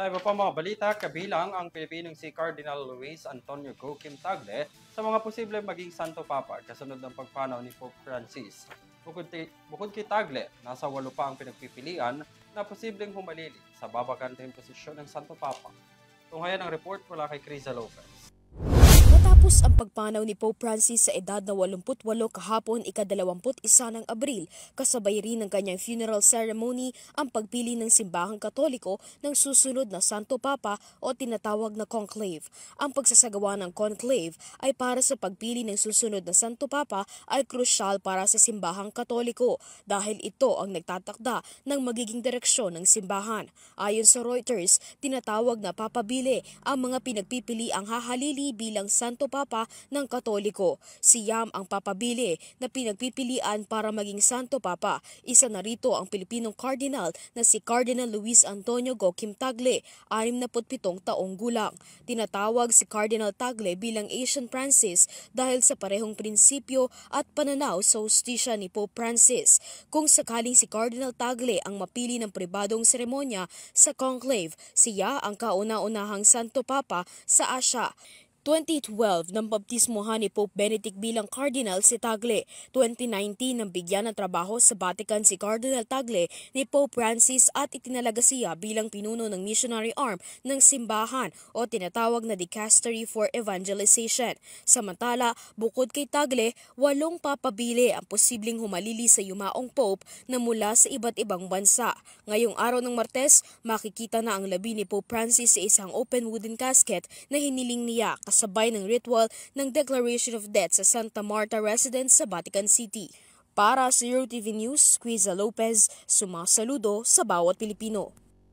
Sa iba pa mga balita, kabilang ang Pilipinong si Cardinal Luis Antonio Joaquim Tagle sa mga posibleng maging Santo Papa kasunod ng pagpanaw ni Pope Francis. Bukod kay Tagle, nasa 8 pa ang pinagpipilian na posibleng humalili sa babaganteng posisyon ng Santo Papa. Tunghayan ang report mula kay Criza Lopez. Matapos ang pagpanaw ni Pope Francis sa edad na 88 kahapon ika-21 ng Abril, kasabay rin ng kanyang funeral ceremony ang pagpili ng simbahang Katoliko ng susunod na Santo Papa o tinatawag na conclave. Ang pagsasagawa ng conclave ay para sa pagpili ng susunod na Santo Papa ay krusyal para sa simbahang Katoliko dahil ito ang nagtatakda ng magiging direksyon ng simbahan. Ayon sa Reuters, tinatawag na papabili ang mga pinagpipili ang hahalili bilang Santo Papa ng Katoliko. Si Yam ang papabili na pinagpipilian para maging Santo Papa. Isa na rito ang Pilipinong Cardinal na si Cardinal Luis Antonio Joaquim Tagle, 67 taong gulang. Tinatawag si Cardinal Tagle bilang Asian Francis dahil sa parehong prinsipyo at pananaw sa hustisya ni Pope Francis. Kung sakaling si Cardinal Tagle ang mapili ng pribadong seremonya sa conclave, siya ang kauna-unahang Santo Papa sa Asya. 2012 nang baptismohan ni Pope Benedict bilang Cardinal si Tagle. 2019 nang bigyan ng trabaho sa Vatican si Cardinal Tagle ni Pope Francis at itinalaga siya bilang pinuno ng missionary arm ng simbahan o tinatawag na Dicastery for Evangelization. Samantala, bukod kay Tagle, 8 papabili ang posibleng humalili sa yumaong Pope na mula sa iba't ibang bansa. Ngayong araw ng Martes, makikita na ang labi ni Pope Francis sa isang open wooden casket na hiniling niya kasabay ng ritual ng Declaration of Death sa Santa Marta Residence sa Vatican City. Para sa EuroTV News, Criza Lopez, sumasaludo sa bawat Pilipino.